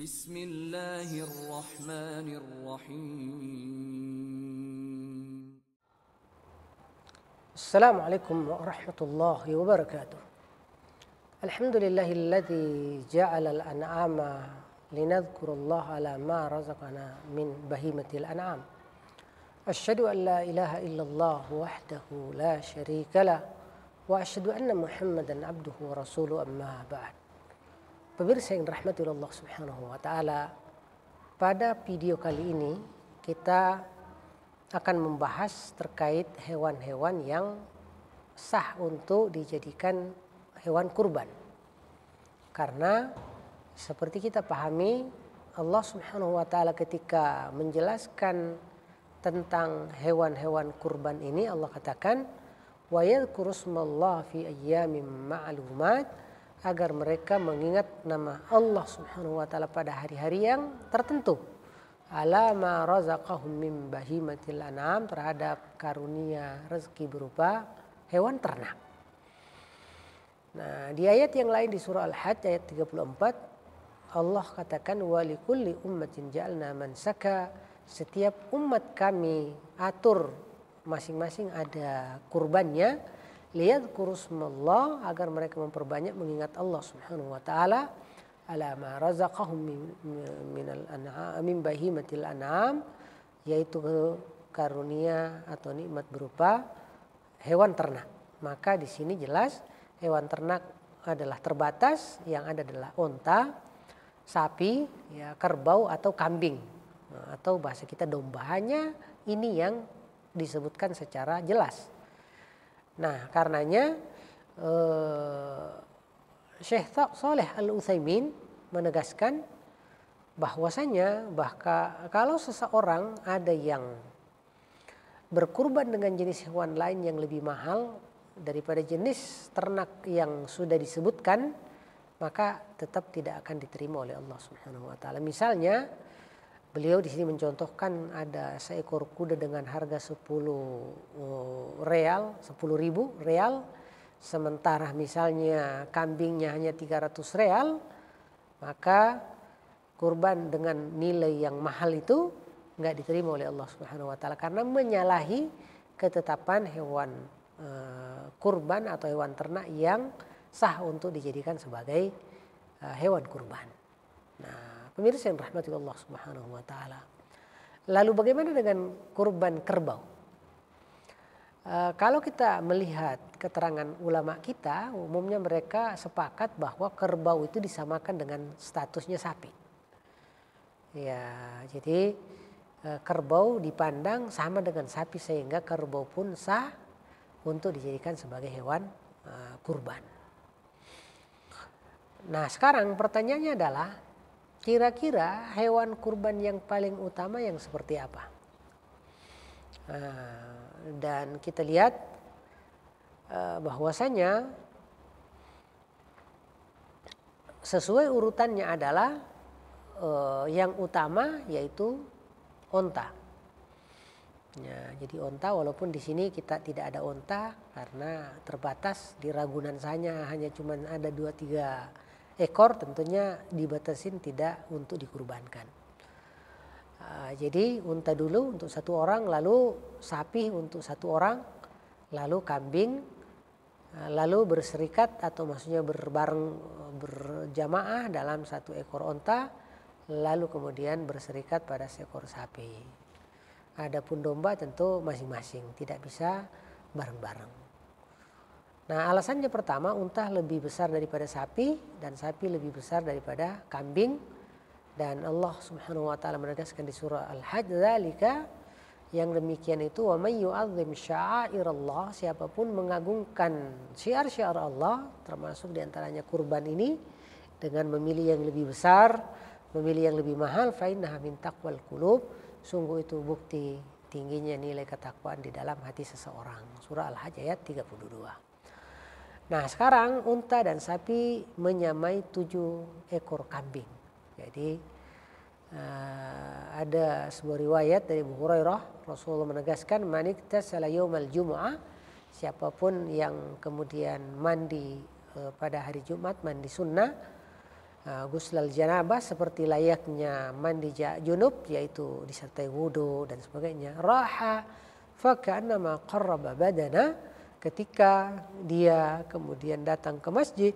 بسم الله الرحمن الرحيم. السلام عليكم ورحمة الله وبركاته. الحمد لله الذي جعل الأنعام لنذكر الله على ما رزقنا من بهيمة الأنعام. أشهد أن لا إله إلا الله وحده لا شريك له وأشهد أن محمدا عبده ورسوله أما بعد. Pemirsa yang dirahmati Allah Subhanahu wa taala, pada video kali ini kita akan membahas terkait hewan-hewan yang sah untuk dijadikan hewan kurban. Karena seperti kita pahami, Allah Subhanahu wa taala ketika menjelaskan tentang hewan-hewan kurban ini, Allah katakan wa yadhkuru smallahi fi ayyamin ma'lumat, agar mereka mengingat nama Allah Subhanahu wa taala pada hari-hari yang tertentu. Ala ma razaqahum min bahimatil an'am, terhadap karunia rezeki berupa hewan ternak. Nah, di ayat yang lain di surah Al-Hajj ayat 34, Allah katakan wa likulli ummatin ja'alna mansaka, setiap umat kami atur masing-masing ada kurbannya, liyadhkuru smallah, agar mereka memperbanyak mengingat Allah Subhanahu wa taala ala ma razaqahum min bahimatil an'am, yaitu karunia atau nikmat berupa hewan ternak. Maka di sini jelas hewan ternak adalah terbatas, yang ada adalah onta, sapi, ya, kerbau atau kambing, atau bahasa kita domba. Hanya ini yang disebutkan secara jelas. Nah, karenanya Syekh Shalih Al-Utsaimin menegaskan bahwasanya kalau seseorang ada yang berkurban dengan jenis hewan lain yang lebih mahal daripada jenis ternak yang sudah disebutkan, maka tetap tidak akan diterima oleh Allah Subhanahu wa taala. Misalnya beliau di sini mencontohkan ada seekor kuda dengan harga 10.000 real, sementara misalnya kambingnya hanya 300 real, maka kurban dengan nilai yang mahal itu nggak diterima oleh Allah Subhanahu wa taala karena menyalahi ketetapan hewan kurban atau hewan ternak yang sah untuk dijadikan sebagai hewan kurban. Nah, pemirsa yang dirahmati Allah Subhanahu wa taala. Lalu bagaimana dengan kurban kerbau? Kalau kita melihat keterangan ulama kita, umumnya mereka sepakat bahwa kerbau itu disamakan dengan statusnya sapi. Ya, jadi kerbau dipandang sama dengan sapi sehingga kerbau pun sah untuk dijadikan sebagai hewan kurban. Nah, sekarang pertanyaannya adalah kira-kira hewan kurban yang paling utama yang seperti apa? Dan kita lihat bahwasanya sesuai urutannya adalah yang utama yaitu onta. Ya, jadi onta, walaupun di sini kita tidak ada onta karena terbatas di Ragunan saja hanya cuma ada 2-3 ekor, tentunya dibatasin tidak untuk dikurbankan. Jadi unta dulu untuk 1 orang, lalu sapi untuk 1 orang, lalu kambing, lalu berserikat atau maksudnya berjamaah dalam 1 ekor onta, lalu kemudian berserikat pada seekor sapi. Adapun domba tentu masing-masing, tidak bisa bareng-bareng. Nah, alasannya pertama, unta lebih besar daripada sapi dan sapi lebih besar daripada kambing, dan Allah Subhanahu wa taala menegaskan di surah Al-Hajj, dzalika, yang demikian itu, wa may yu'azzim sya'airallah, siapapun mengagungkan syiar-syiar Allah, termasuk diantaranya kurban ini, dengan memilih yang lebih besar, memilih yang lebih mahal, fa innaha min taqwal qulub, sungguh itu bukti tingginya nilai ketakwaan di dalam hati seseorang. Surah Al-Hajj ayat 32. Nah, sekarang unta dan sapi menyamai 7 ekor kambing. Jadi ada sebuah riwayat dari Abu Hurairah, Rasulullah menegaskan, man iktasala yaumal jumu'ah, siapapun yang kemudian mandi pada hari Jumat, mandi sunnah, Ghuslal janabah seperti layaknya mandi junub, yaitu disertai wudu dan sebagainya. Raha faka'annama qarraba badana, ketika dia kemudian datang ke masjid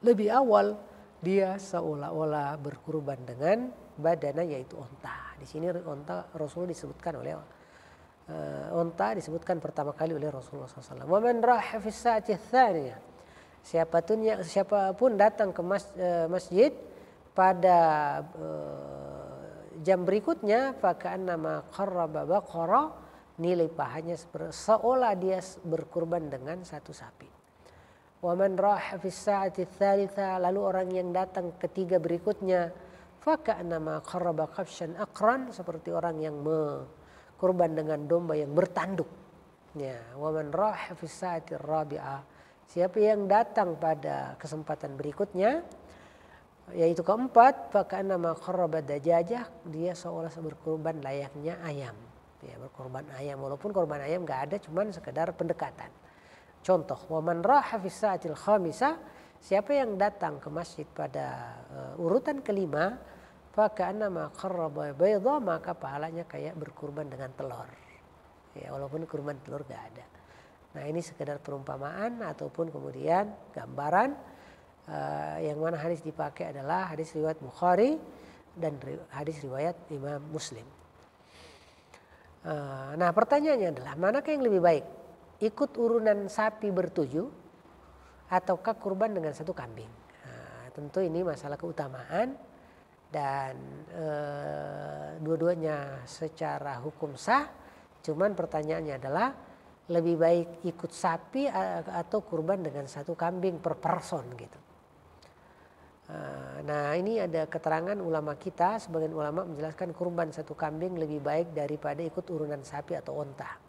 lebih awal, dia seolah-olah berkurban dengan badana, yaitu onta. Di sini onta Rasul disebutkan oleh onta disebutkan pertama kali oleh Rasulullah SAW. Wa man raha fi sa'ati tsaniyah, siapapun datang ke masjid pada jam berikutnya, faka'annama qarraba baqara, nilai pahanya seolah dia berkurban dengan satu sapi. Wa man raha fi sa'ati tsalitsa, lalu orang yang datang ketiga berikutnya, faka'annama qarraba qabshan aqran, seperti orang yang kurban dengan domba yang bertanduk. Ya, wa man raha fi sa'ati rabi'ah, siapa yang datang pada kesempatan berikutnya, yaitu keempat, faka'annama qarraba dajajah, dia seolah berkurban layaknya ayam. Ya, berkorban ayam, walaupun korban ayam nggak ada, cuman sekedar pendekatan. Contoh, wa man raha fi sa'atil khamisah, siapa yang datang ke masjid pada urutan kelima, faka'annama qarraba bayda, maka pahalanya kayak berkurban dengan telur. Ya, walaupun kurban telur nggak ada. Nah, ini sekedar perumpamaan ataupun kemudian gambaran. Yang mana hadis dipakai adalah hadis riwayat Bukhari dan hadis riwayat Imam Muslim. Nah, pertanyaannya adalah, manakah yang lebih baik? Ikut urunan sapi bertujuh ataukah kurban dengan satu kambing? Tentu ini masalah keutamaan dan dua-duanya secara hukum sah. Cuman pertanyaannya adalah, lebih baik ikut sapi atau kurban dengan satu kambing per person gitu. Nah, ini ada keterangan ulama kita, sebagian ulama menjelaskan kurban satu kambing lebih baik daripada ikut urunan sapi atau onta.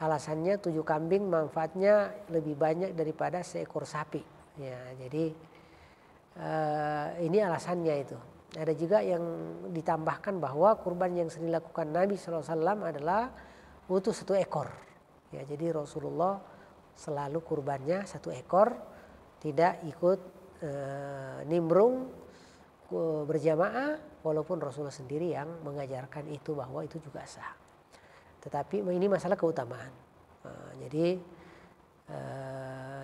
Alasannya 7 kambing manfaatnya lebih banyak daripada seekor sapi. Ya, jadi ini alasannya itu. Ada juga yang ditambahkan bahwa kurban yang sering dilakukan Nabi SAW adalah utuh 1 ekor. Ya, jadi Rasulullah selalu kurbannya 1 ekor, tidak ikut nimbrung berjamaah, walaupun Rasulullah sendiri yang mengajarkan itu bahwa itu juga sah. Tetapi ini masalah keutamaan. Jadi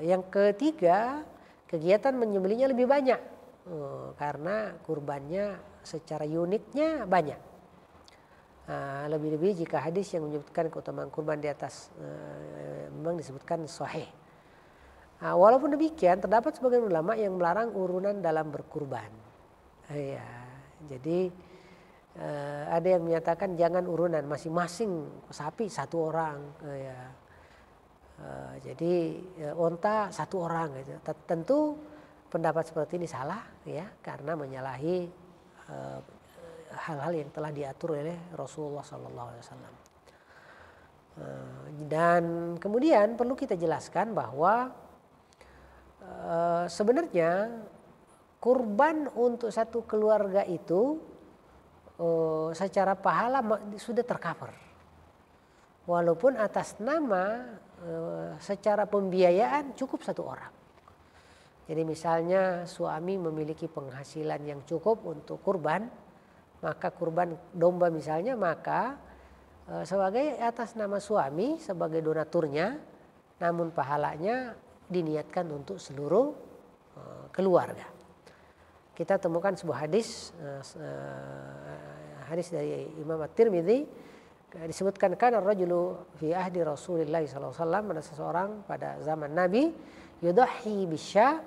yang ketiga, kegiatan menyembelihnya lebih banyak karena kurbannya secara unitnya banyak. Lebih-lebih jika hadis yang menyebutkan keutamaan kurban di atas memang disebutkan sahih. Walaupun demikian, terdapat sebagian ulama yang melarang urunan dalam berkurban. Ya, jadi ada yang menyatakan jangan urunan, masing-masing sapi 1 orang. Ya. Jadi onta 1 orang. Gitu. Tentu pendapat seperti ini salah, ya, karena menyalahi hal-hal yang telah diatur oleh Rasulullah SAW. Dan kemudian perlu kita jelaskan bahwa sebenarnya kurban untuk satu keluarga itu secara pahala sudah tercover. Walaupun atas nama secara pembiayaan cukup 1 orang. Jadi misalnya suami memiliki penghasilan yang cukup untuk kurban, maka kurban domba misalnya, maka sebagai atas nama suami sebagai donaturnya, namun pahalanya diniatkan untuk seluruh keluarga. Kita temukan sebuah hadis dari Imam At-Tirmidzi, disebutkan kan ar-rajulu fi ahdi Rasulillah sallallahu alaihi wasallam, ada seseorang pada zaman Nabi, yudhi bisya,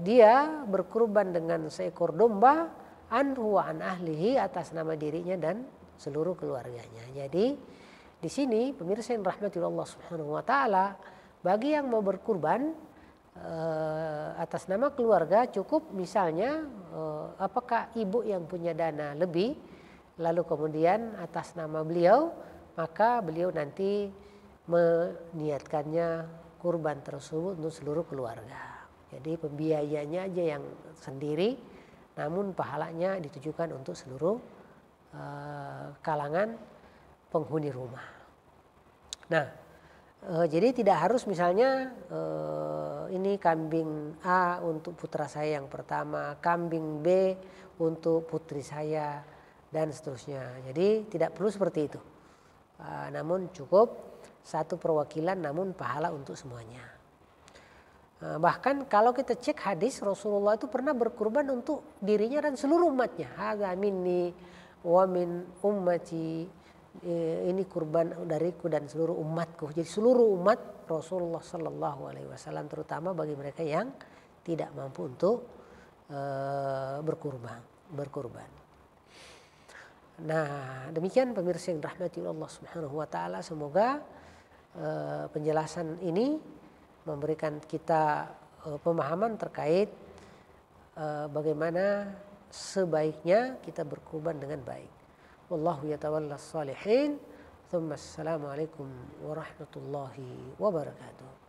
dia berkurban dengan seekor domba, anhu wa an ahlihi, atas nama dirinya dan seluruh keluarganya. Jadi di sini pemirsa yang rahmati Allah Subhanahu wa taala, bagi yang mau berkurban atas nama keluarga cukup misalnya apakah ibu yang punya dana lebih, lalu kemudian atas nama beliau, maka beliau nanti meniatkannya kurban tersebut untuk seluruh keluarga. Jadi pembiayanya aja yang sendiri, namun pahalanya ditujukan untuk seluruh kalangan penghuni rumah. Nah, jadi tidak harus misalnya ini kambing A untuk putra saya yang pertama, kambing B untuk putri saya, dan seterusnya. Jadi tidak perlu seperti itu. Namun cukup satu perwakilan namun pahala untuk semuanya. Bahkan kalau kita cek hadis, Rasulullah itu pernah berkurban untuk dirinya dan seluruh umatnya. Hadza minni wa min ummati. Ini kurban dariku dan seluruh umatku. Jadi seluruh umat Rasulullah Sallallahu Alaihi Wasallam, terutama bagi mereka yang tidak mampu untuk berkurban. Nah, demikian pemirsa yang dirahmati Allah Subhanahu Wa Taala. Semoga penjelasan ini memberikan kita pemahaman terkait bagaimana sebaiknya kita berkurban dengan baik. Wallahu yatawalla salihin. Assalamualaikum warahmatullahi wabarakatuh.